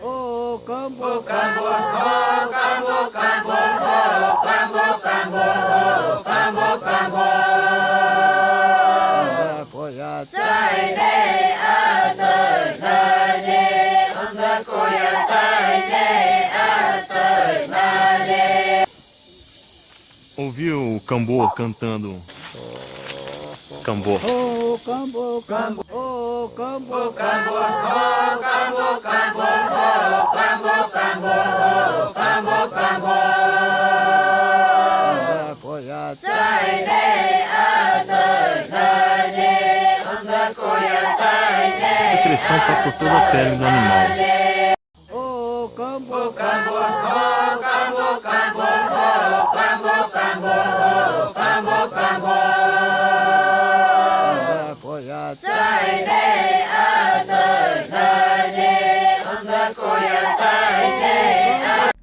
Ô Cambo, Ouviu o Cambô cantando? Cambô. ô Cambo, Cambo, ô Cambo, Secreção tá por toda a pele do animal. ô Cambo,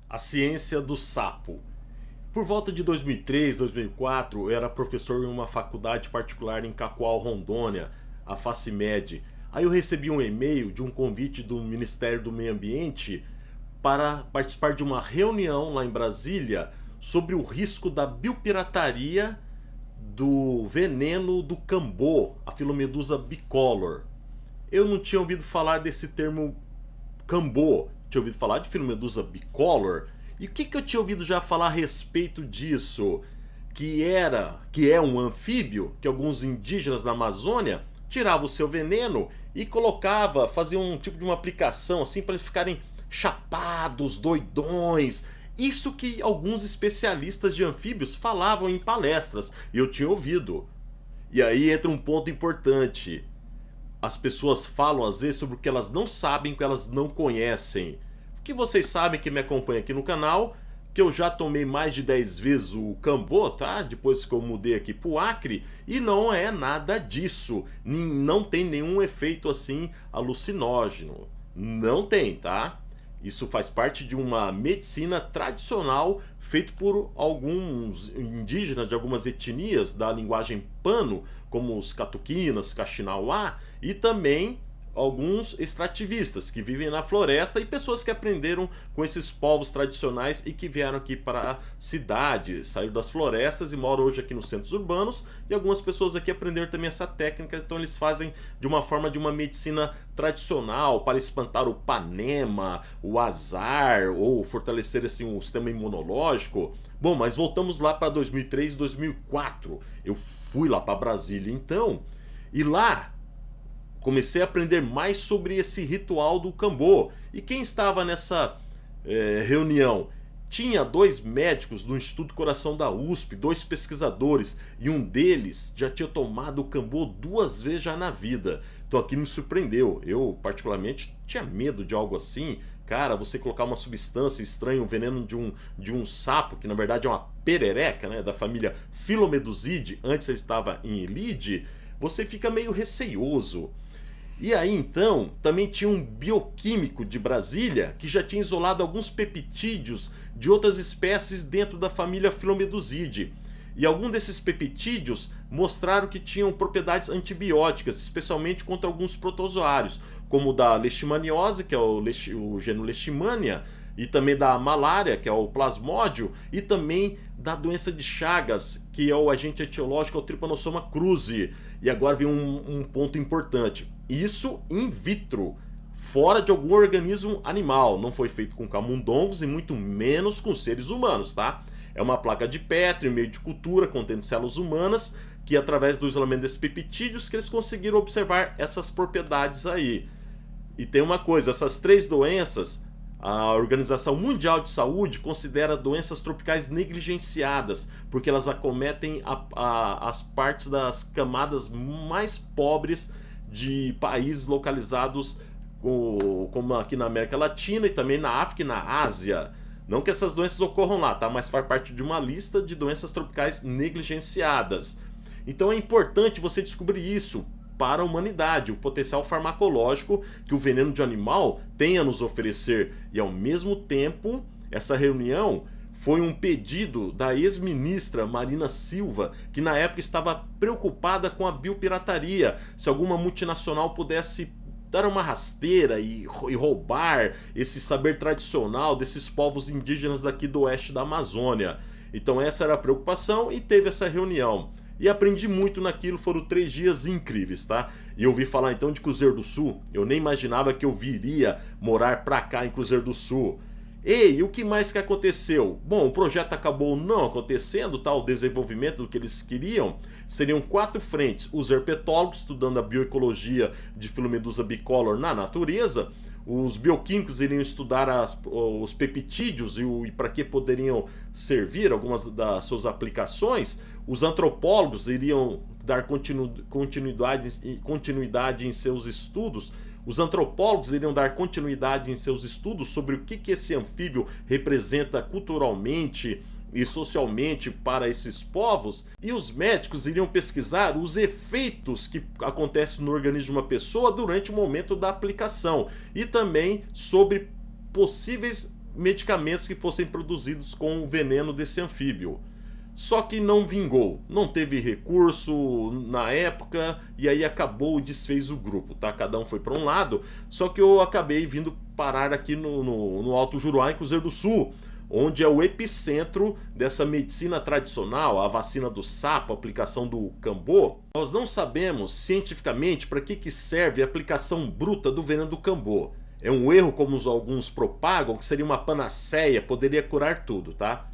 A ciência do sapo. Por volta de 2003, 2004, eu era professor em uma faculdade particular em Cacoal, Rondônia, a FACIMED. Aí eu recebi um e-mail de um convite do Ministério do Meio Ambiente para participar de uma reunião lá em Brasília sobre o risco da biopirataria do veneno do cambô, a Filomedusa bicolor. Eu não tinha ouvido falar desse termo cambô, tinha ouvido falar de Filomedusa bicolor. E o que eu tinha ouvido já falar a respeito disso? Que é um anfíbio que alguns indígenas da Amazônia tiravam o seu veneno e faziam um tipo de uma aplicação assim para eles ficarem chapados, doidões. Isso que alguns especialistas de anfíbios falavam em palestras, e eu tinha ouvido. E aí entra um ponto importante. As pessoas falam às vezes sobre o que elas não sabem, o que elas não conhecem. Que vocês sabem que me acompanham aqui no canal, que eu já tomei mais de 10 vezes o Cambô, tá? Depois que eu mudei aqui pro Acre, e não é nada disso. Não tem nenhum efeito assim alucinógeno. Não tem, tá? Isso faz parte de uma medicina tradicional feita por alguns indígenas de algumas etnias da linguagem Pano, como os Catuquinas, Kaxinawá, e também alguns extrativistas que vivem na floresta e pessoas que aprenderam com esses povos tradicionais e que vieram aqui para a cidade, saíram das florestas e moram hoje aqui nos centros urbanos, e algumas pessoas aqui aprenderam também essa técnica, então eles fazem de uma forma de uma medicina tradicional para espantar o panema, o azar ou fortalecer assim o sistema imunológico. Bom, mas voltamos lá para 2003, 2004. Eu fui lá para Brasília então, e lá comecei a aprender mais sobre esse ritual do Cambô. E quem estava nessa reunião? Tinha 2 médicos do Instituto Coração da USP, 2 pesquisadores, e um deles já tinha tomado o Cambô 2 vezes já na vida. Então aquilo me surpreendeu. Eu particularmente tinha medo de algo assim. Cara, você colocar uma substância estranha, um veneno de um sapo, que na verdade é uma perereca, né, da família Filomedusidae, antes ele estava em Elide, você fica meio receioso. E aí então, também tinha um bioquímico de Brasília que já tinha isolado alguns peptídeos de outras espécies dentro da família Filomedusidae. E alguns desses peptídeos mostraram que tinham propriedades antibióticas, especialmente contra alguns protozoários, como o da leishmaniose, que é o gênero Leishmania, e também da malária, que é o plasmódio, e também da doença de Chagas, que é o agente etiológico, é o Trypanosoma cruzi. E agora vem um ponto importante. Isso in vitro, fora de algum organismo animal. Não foi feito com camundongos e muito menos com seres humanos, tá? É uma placa de Petri, meio de cultura, contendo células humanas, que através do isolamento desses peptídeos que eles conseguiram observar essas propriedades aí. E tem uma coisa, essas 3 doenças, a Organização Mundial de Saúde considera doenças tropicais negligenciadas, porque elas acometem as partes das camadas mais pobres de países localizados como aqui na América Latina e também na África e na Ásia. Não que essas doenças ocorram lá, tá? Mas faz parte de uma lista de doenças tropicais negligenciadas. Então é importante você descobrir isso para a humanidade, o potencial farmacológico que o veneno de animal tem a nos oferecer. E ao mesmo tempo, essa reunião foi um pedido da ex-ministra Marina Silva, que na época estava preocupada com a biopirataria, se alguma multinacional pudesse dar uma rasteira e roubar esse saber tradicional desses povos indígenas daqui do oeste da Amazônia. Então essa era a preocupação e teve essa reunião. E aprendi muito naquilo, foram 3 dias incríveis, tá? E eu ouvi falar então de Cruzeiro do Sul, eu nem imaginava que eu viria morar pra cá em Cruzeiro do Sul. E o que mais que aconteceu? Bom, o projeto acabou não acontecendo, tá? O desenvolvimento do que eles queriam. Seriam 4 frentes: os herpetólogos, estudando a bioecologia de filomedusa bicolor na natureza. Os bioquímicos iriam estudar os peptídeos e para que poderiam servir, algumas das suas aplicações. Os antropólogos iriam dar continuidade em seus estudos. Os antropólogos iriam dar continuidade em seus estudos sobre o que esse anfíbio representa culturalmente e socialmente para esses povos, e os médicos iriam pesquisar os efeitos que acontecem no organismo de uma pessoa durante o momento da aplicação, e também sobre possíveis medicamentos que fossem produzidos com o veneno desse anfíbio. Só que não vingou, não teve recurso na época, e aí acabou e desfez o grupo, tá? Cada um foi para um lado, só que eu acabei vindo parar aqui no Alto Juruá, em Cruzeiro do Sul, onde é o epicentro dessa medicina tradicional, a vacina do sapo, a aplicação do cambô. Nós não sabemos cientificamente para que serve a aplicação bruta do veneno do cambô. É um erro, como alguns propagam, que seria uma panaceia, poderia curar tudo, tá?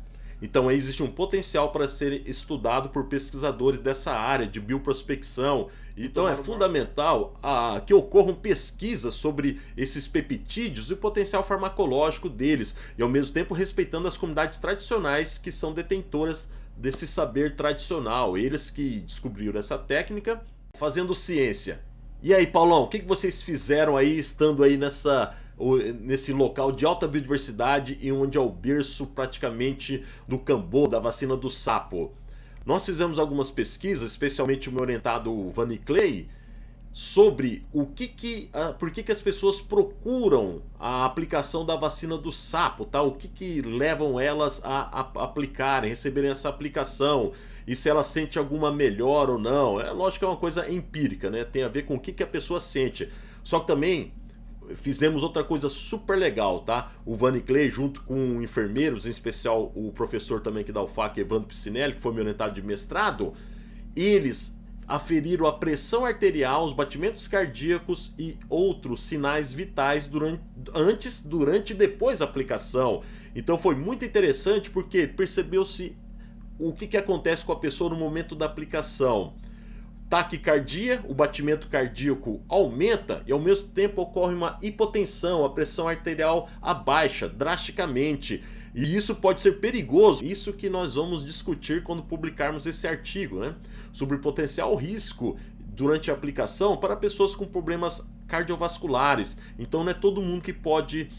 Então aí existe um potencial para ser estudado por pesquisadores dessa área de bioprospecção. Então é fundamental que ocorram pesquisas sobre esses peptídeos e o potencial farmacológico deles, e ao mesmo tempo respeitando as comunidades tradicionais que são detentoras desse saber tradicional, eles que descobriram essa técnica fazendo ciência. E aí, Paulão, o que vocês fizeram aí estando aí nesse local de alta biodiversidade e onde é o berço praticamente do cambô, da vacina do sapo? Nós fizemos algumas pesquisas, especialmente o meu orientado Vani Clay, sobre por que as pessoas procuram a aplicação da vacina do sapo, tá? O que levam elas a aplicarem, receberem essa aplicação, e se ela sente alguma melhora ou não. É lógico que é uma coisa empírica, né? Tem a ver com o que a pessoa sente. Só que também fizemos outra coisa super legal, tá? O Vani Clay, junto com enfermeiros, em especial o professor também aqui da UFAC, Evandro Piscinelli, que foi meu orientado de mestrado, eles aferiram a pressão arterial, os batimentos cardíacos e outros sinais vitais antes, durante e depois da aplicação. Então foi muito interessante porque percebeu-se o que acontece com a pessoa no momento da aplicação. Taquicardia, o batimento cardíaco aumenta e ao mesmo tempo ocorre uma hipotensão, a pressão arterial abaixa drasticamente. E isso pode ser perigoso, isso que nós vamos discutir quando publicarmos esse artigo, né? Sobre o potencial risco durante a aplicação para pessoas com problemas cardiovasculares. Então não é todo mundo que pode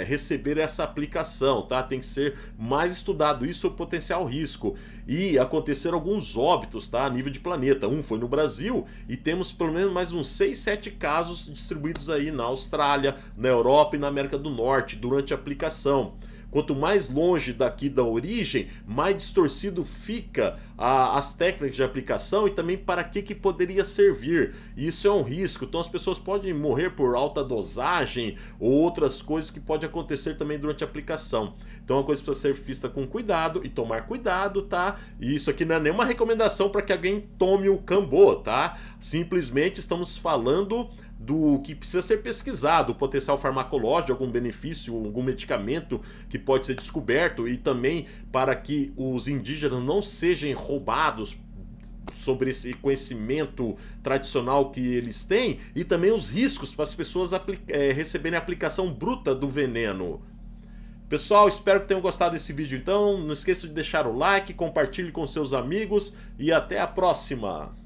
receber essa aplicação, tá? Tem que ser mais estudado isso, o potencial risco. E aconteceram alguns óbitos, tá? A nível de planeta. Um foi no Brasil e temos pelo menos mais uns 6, 7 casos distribuídos aí na Austrália, na Europa e na América do Norte durante a aplicação. Quanto mais longe daqui da origem, mais distorcido fica as técnicas de aplicação e também para que poderia servir. Isso é um risco, então as pessoas podem morrer por alta dosagem ou outras coisas que podem acontecer também durante a aplicação. Então é uma coisa para ser vista com cuidado e tomar cuidado, tá? E isso aqui não é nenhuma recomendação para que alguém tome o cambô, tá? Simplesmente estamos falando do que precisa ser pesquisado, o potencial farmacológico, algum benefício, algum medicamento que pode ser descoberto, e também para que os indígenas não sejam roubados sobre esse conhecimento tradicional que eles têm, e também os riscos para as pessoas receberem a aplicação bruta do veneno. Pessoal, espero que tenham gostado desse vídeo então, não esqueça de deixar o like, compartilhe com seus amigos e até a próxima!